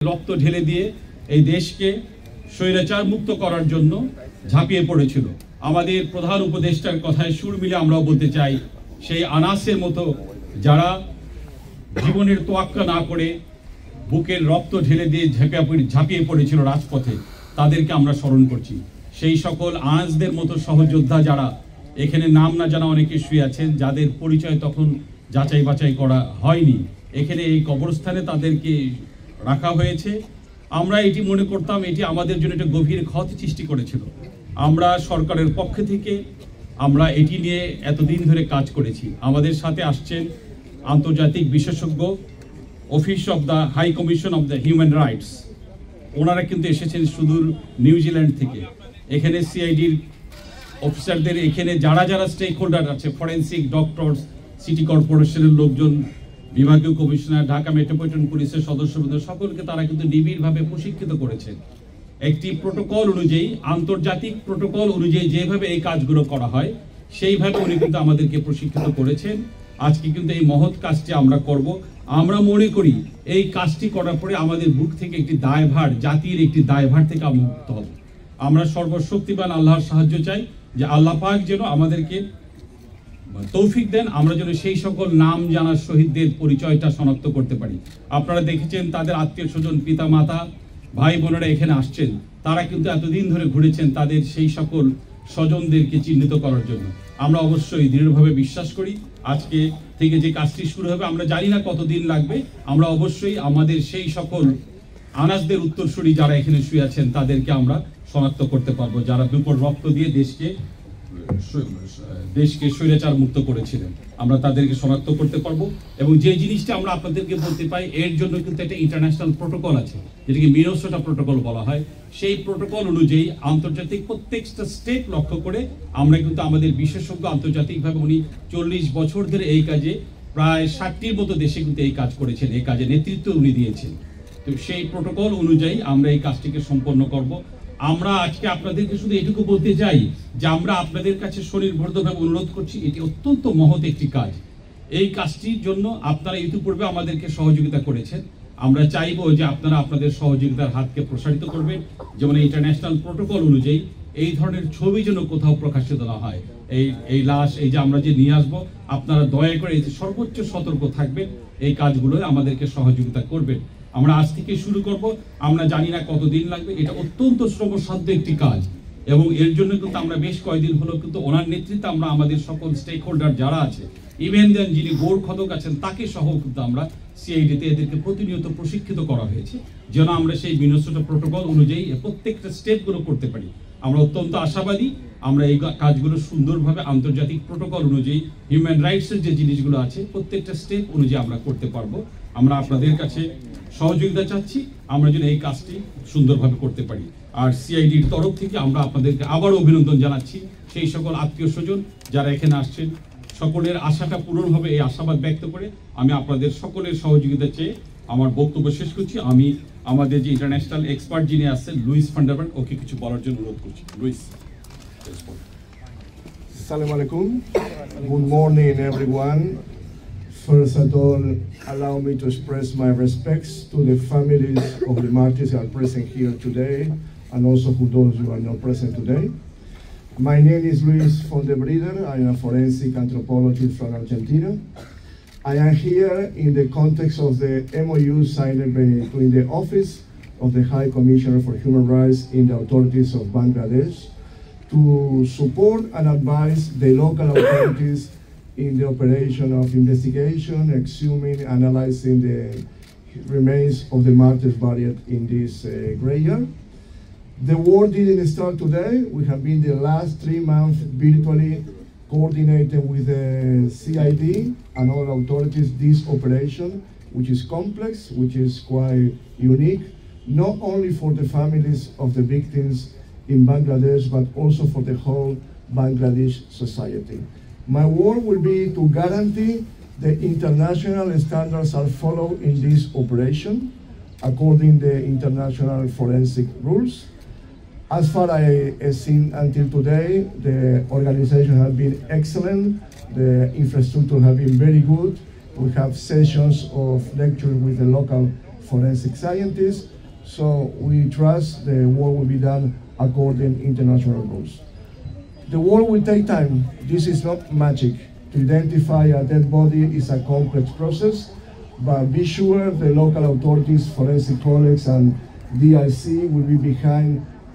রক্ত ঢেলে দিয়ে এই দেশকে স্বৈরাচার মুক্ত করার জন্য ঝাঁপিয়ে পড়েছিল। আমাদের প্রধান উপদেষ্টার কথায় সুর মিলে আমরাও বলতে চাই, সেই আনাসের মতো যারা জীবনের তোয়াক্কা না করে বুকের রক্ত ঢেলে দিয়ে ঝাঁপিয়ে পড়েছিল রাজপথে, তাদেরকে আমরা স্মরণ করছি। সেই সকল আনাসদের মতো সহযোদ্ধা যারা এখানে নাম না জানা অনেকে শুয়ে আছেন, যাদের পরিচয় তখন যাচাই বাছাই করা হয়নি, এখানে এই কবরস্থানে তাদেরকে রাখা হয়েছে। আমরা এটি মনে করতাম এটি আমাদের জন্য একটা গভীর ক্ষতি সৃষ্টি করেছিল। আমরা সরকারের পক্ষ থেকে আমরা এটি নিয়ে এতদিন ধরে কাজ করেছি। আমাদের সাথে আসছেন আন্তর্জাতিক বিশেষজ্ঞ, office of the high commission of the human rights, ওনারা কিন্তু এসেছেন সুদূর নিউজিল্যান্ড থেকে। এখানে সিআইডির অফিসারদের, এখানে যারা যারা স্টেক হোল্ডার আছে, ফরেন্সিক, ডক্টরস, সিটি কর্পোরেশনের লোকজন, বিভাগীয় কমিশনার, ঢাকা মেট্রোপলিটন পুলিশের সদস্যবৃন্দ, সকলকে তারা কিন্তু নিবিড়ভাবে প্রশিক্ষিত করেছেন। একটি প্রোটোকল অনুযায়ী, আন্তর্জাতিক প্রোটোকল অনুযায়ী যেভাবে এই কাজগুলো করা হয় সেইভাবে উনি কিন্তু আমাদেরকে প্রশিক্ষিত করেছেন। আজকে কিন্তু এই মহৎ কাজটি আমরা করব। আমরা মনে করি এই কাজটি করার পরে আমাদের বুক থেকে একটি দায়ভার, জাতির একটি দায়ভার থেকে আমরা মুক্ত হব। আমরা সর্বশক্তিমান আল্লাহর সাহায্য চাই যে আল্লাহ পাক যেন আমাদেরকে তৌফিক দেন, আমরা যেন সেই সকল নাম জানা শহীদদের পরিচয়টা শনাক্ত করতে পারি। আপনারা দেখেছেন তাদের আত্মীয় স্বজন, পিতা মাতা, ভাই বোনেরা এখানে আসছেন, তারা কিন্তু এতদিন ধরে ঘুরেছেন তাদের সেই সকল স্বজনদেরকে চিহ্নিত করার জন্য। আমরা অবশ্যই দৃঢ়ভাবে বিশ্বাস করি আজকে থেকে যে কাজটি শুরু হবে, আমরা জানি না কতদিন লাগবে, আমরা অবশ্যই আমাদের সেই সকল আনাসদের উত্তরসূরি যারা এখানে শুয়ে আছেন তাদেরকে আমরা শনাক্ত করতে পারবো, যারা বিপুল রক্ত দিয়ে দেশকে স্বৈরাচার মুক্ত করেছিলেন। আমরা তাদেরকে শনাক্ত করতে পারবো। এবং যে জিনিসটা আমরা আপনাদেরকে বলতে পাই, এর জন্য কিন্তু একটা ইন্টারন্যাশনাল প্রোটোকল আছে, যেটাকে মিনেসোটা প্রোটোকল বলা হয়। সেই প্রোটোকল অনুযায়ী আন্তর্জাতিক প্রত্যেকটা স্টেট লক্ষ্য করে আমরা কিন্তু আমাদের বিশেষজ্ঞ, আন্তর্জাতিকভাবে উনি 40 বছর ধরে এই কাজে, প্রায় 60টির মতো দেশে কিন্তু এই কাজ করেছেন, এই কাজে নেতৃত্ব উনি দিয়েছেন। তো সেই প্রোটোকল অনুযায়ী আমরা এই কাজটিকে সম্পন্ন করব। আমরা আজকে আপনাদেরকে শুধু এটুকু বলতে চাই যে আমরা আপনাদের কাছে স্বনির্ভরভাবে অনুরোধ করছি, এটি অত্যন্ত মহৎ একটি কাজ। এই কাজটির জন্য আপনারা ইতিপূর্বে আমাদেরকে সহযোগিতা করেছেন। আমরা চাইবো যে আপনারা আপনাদের সহযোগিতার হাতকে প্রসারিত করবেন, যেমন ইন্টারন্যাশনাল প্রোটোকল অনুযায়ী এই ধরনের ছবি যেন কোথাও প্রকাশিত না হয়। এই লাশ, এই যে আমরা যে নিয়ে আসবো, আপনারা দয়া করে সর্বোচ্চ সতর্ক থাকবেন, এই কাজগুলো আমাদেরকে সহযোগিতা করবেন। আমরা আজ থেকে শুরু করব, আমরা জানি না কতদিন লাগবে, এটা অত্যন্ত শ্রমসাধ্য একটি কাজ এবং এর জন্য কিন্তু আমরা বেশ কয়েকদিন হলো কিন্তু ওনার নেতৃত্বে আমরা আমাদের সকল স্টেক হোল্ডার যারা আছে, ইভেন দেন যিনি বোর্ড খদক আছেন তাকে সহ কিন্তু আমরা সিআইডিতে এদেরকে প্রতিনিয়ত প্রশিক্ষিত করা হয়েছে, যেন আমরা সেই মিনেসোটা প্রোটোকল অনুযায়ী প্রত্যেকটা স্টেপগুলো করতে পারি। আমরা অত্যন্ত আশাবাদী আমরা এই কাজগুলো সুন্দরভাবে আন্তর্জাতিক প্রোটোকল অনুযায়ী, হিউম্যান রাইটসের যে জিনিসগুলো আছে প্রত্যেকটা স্টেপ অনুযায়ী আমরা করতে পারবো। আমরা আপনাদের কাছে সহযোগিতা চাচ্ছি, আমরা যেন এই কাজটি সুন্দরভাবে করতে পারি। আর সিআইডির তরফ থেকে আমরা আপনাদেরকে আবারও অভিনন্দন জানাচ্ছি। সেই সকল আত্মীয় স্বজন যারা এখানে আসছেন, সকলের আশাটা পূরণ হবে এই আশাবাদ ব্যক্ত করে আমি আপনাদের সকলের সহযোগিতা চেয়ে আমার বক্তব্য শেষ করছি। আমি আমাদের যে ইন্টারন্যাশনাল এক্সপার্ট যিনি আছেন, লুইস ফান্ডারবার্গ, ওকে কিছু বলার জন্য অনুরোধ করছি। Luis. Assalamu alaikum. Good morning, everyone. First of all, allow me to express my respects to the families of the martyrs who are present here today, and also to those who are not present today. My name is Luis Fondebrider. I am a forensic anthropologist from Argentina. I am here in the context of the MOU signed between the Office of the High Commissioner for Human Rights in the authorities of Bangladesh to support and advise the local authorities in the operation of investigation, exhuming, analyzing the remains of the martyrs buried in this graveyard. The work didn't start today. We have been the last 3 months virtually coordinating with the CID and all authorities this operation, which is complex, which is quite unique, not only for the families of the victims in Bangladesh, but also for the whole Bangladesh society. My work will be to guarantee the international standards are followed in this operation according to the international forensic rules. As far as I seen until today, the organization has been excellent, the infrastructure has been very good. We have sessions of lecture with the local forensic scientists. So we trust the work will be done according to international rules. The work will take time. This is not magic. To identify a dead body is a complex process, but be sure the local authorities, forensic colleagues, and DIC will be behind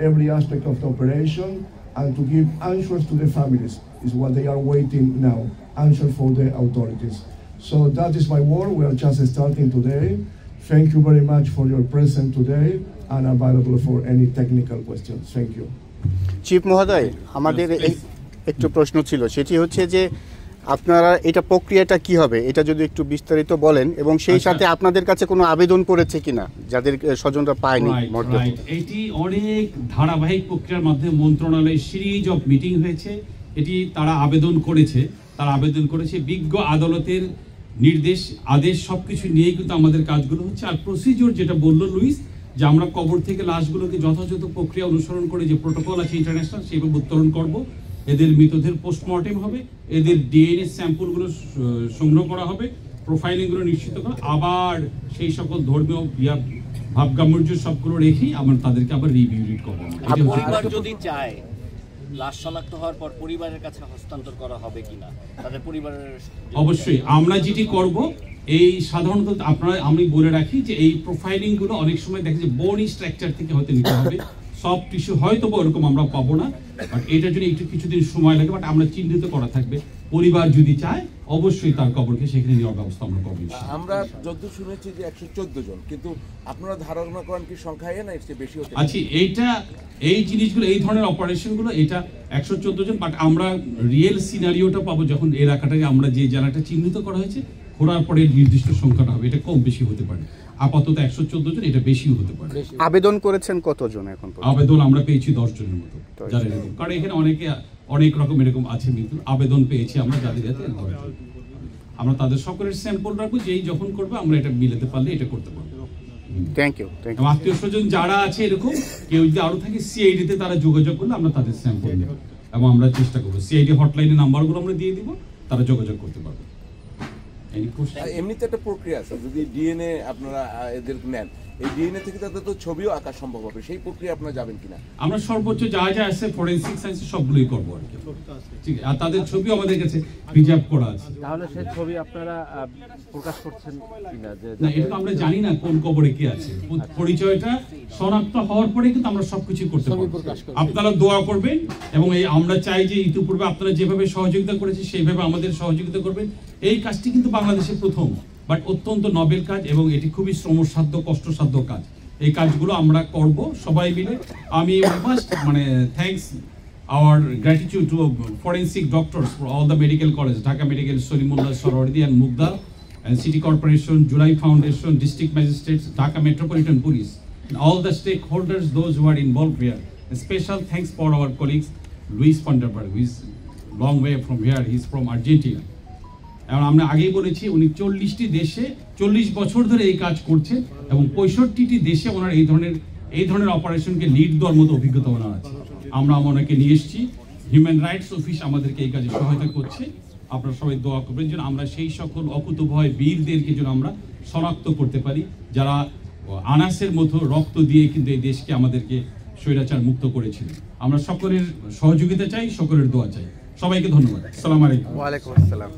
every aspect of the operation and to give answers to the families is what they are waiting now, answer for the authorities. So that is my work. We are just starting today. Thank you very much for your presence today and available for any technical questions. Thank you. Chief মহোদয়, আমাদের একটু প্রশ্ন ছিল, সেটি হচ্ছে যে আপনারা এটা প্রক্রিয়াটা কি হবে এটা যদি একটু বিস্তারিত বলেন, এবং সেই সাথে আপনাদের কাছে কোনো আবেদন করেছে কিনা যাদের স্বজনরা পায়নি মরদেহ। এটি অনেক ধারাবাহিক প্রক্রিয়ার মাধ্যমে মন্ত্রণালয়ের সিরিজ অফ মিটিং হয়েছে। এটি তারা আবেদন করেছে বিজ্ঞ আদালতের নির্দেশ আদেশ সবকিছু নিয়েই কিন্তু আমাদের কাজগুলো হচ্ছে। আর প্রসিডিওর যেটা বললো লুইস, যে আমরা কবর থেকে লাশগুলোকে যথাযথ প্রক্রিয়া অনুসরণ করে যে প্রোটোকল আছে ইন্টারন্যাশনাল, সেইভাবে উত্তোলন করব। এদের মৃতদের পোস্টমর্টেম হবে, এদের ডিএনএ স্যাম্পলগুলো সংগ্রহ করা হবে, প্রোফাইলিংগুলো নিশ্চিত করা, আবার সেই সকল ধর্মীয় ভাবগাম্ভীর্য সবগুলো রেখেই আমরা তাদেরকে আবার রিভিউ করবো। পরিবার যদি চায় লাশ শনাক্ত হওয়ার পর পরিবারের কাছে হস্তান্তর করা হবে কিনা, তাদের পরিবারের অবশ্যই আমরা যেটি করব, এই সাধারণত আমি বলে রাখি যে এই প্রোফাইলিং গুলো অনেক সময় দেখা যায় বডি স্ট্রাকচার থেকে হয়তো নিতে হবে, সফট টিস্যু হয়তো ওরকম আমরা পাবো না, বাট এটার জন্য একটু কিছুদিন সময় লাগে, বাট আমরা চিহ্নিত করা থাকবে। পরিবার যদি চায় অবশ্যই তার কবরকে সেখানে নেওয়ার ব্যবস্থা আমরা করবো। আমরা যতদূর শুনেছি যে 114 জন, কিন্তু আপনারা ধারণা করেন কি সংখ্যা না এর চেয়ে বেশি হতে পারে? আচ্ছা, এই জিনিসগুলো, এই ধরনের অপারেশনগুলো এটা 114 জন, বাট আমরা রিয়েল সিনারিওটা পাবো যখন এলাকাটাকে আমরা যে জায়গাটা চিহ্নিত করা হয়েছে ঘোরার পরে নির্দিষ্ট সংখ্যাটা হবে। এটা কম বেশি হতে পারে, আপাতত 114 জন, এটা বেশিও হতে পারে। আবেদন করেছেন কতজন এখন? আবেদন আমরা পেয়েছি 10 জনের মতো, যারা এরকম, কারণ এখানে অনেক রকম এরকম আছে মৃত্যু আবেদন পেয়েছি আমরা, যাদের আমরা তাদের সকলের স্যাম্পল রাখবো, যেই যখন করবে আমরা এটা মিলাতে পারলে এটা করতে পারবো। Thank you. আত্মীয় স্বজন যারা আছে এরকম কেউ যদি আরো থাকে, সিআইডি তে তারা যোগাযোগ করলে আমরা তাদের স্যাম্পল নেব এবং আমরা চেষ্টা করবো সিআইডি হটলাইনের নাম্বারগুলো আমরা দিয়ে দিব, তারা যোগাযোগ করতে পারবে। এমনিতে একটা প্রক্রিয়া আছে, যদি ডিএনএ আপনারা এদের নেন, এই ডিএনএ থেকে তাদের তো ছবিও আঁকা সম্ভব হবে, সেই প্রক্রিয়া আপনারা যাবেন কিনা? আমরা সর্বোচ্চ যা আছে ফরেনসিক সায়েন্স সবগুলোই করবো আর কি, ঠিক আছে। আর তাদের ছবিও আমাদের কাছে প্রিজার্ভ করা আছে। তাহলে সেই ছবি আপনারা প্রকাশ করছেন কিনা? না, এটা আমরা জানি না কোন কবরে কি আছে, পরিচয়টা শনাক্ত হওয়ার পরে কিন্তু আমরা সবকিছু করতে পারবো। আপনারা দোয়া করবেন এবং এই আমরা চাই যে ইতিপূর্বে আপনারা যেভাবে সহযোগিতা করেছে সেইভাবে আমাদের সহযোগিতা করবেন। এই কাজটি কিন্তু বাংলাদেশে প্রথম, বাট অত্যন্ত নবেল কাজ এবং এটি খুবই শ্রমসাধ্য কষ্টসাধ্য কাজ। এই কাজগুলো আমরা করব সবাই মিলে। আমি first thanks our gratitude to forensic doctors for all the medical colleges, Dhaka Medical, Solimullah, Sorowardi and Mugdal, and City Corporation, Julai Foundation, District Magistrates, Dhaka Metropolitan Police, and all the stakeholders, those who are involved here. A special thanks for our colleagues, Luis van der Berg, who is long way from here, he is from Argentina. এবং আমরা আগেই বলেছি উনি 40টি দেশে 40 বছর ধরে এই কাজ করছেন এবং 65টি দেশে ওনার এই ধরনের অপারেশনকে লিড দেওয়ার মতো অভিজ্ঞতা ওনার আছে। আমরা ওনাকে নিয়ে এসেছি, হিউম্যান রাইটস অফিস আমাদেরকে এই কাজে সহায়তা করছে। আপনারা সবাই দোয়া করবেন যেন আমরা সেই সকল অকুতভয় বীরদেরকে যেন আমরা শনাক্ত করতে পারি, যারা আনাসের মতো রক্ত দিয়ে কিন্তু এই দেশকে আমাদেরকে স্বৈরাচার মুক্ত করেছিলেন। আমরা সকলের সহযোগিতা চাই, সকলের দোয়া চাই। সবাইকে ধন্যবাদ। আসসালামু আলাইকুম। ওয়া আলাইকুম আসসালাম।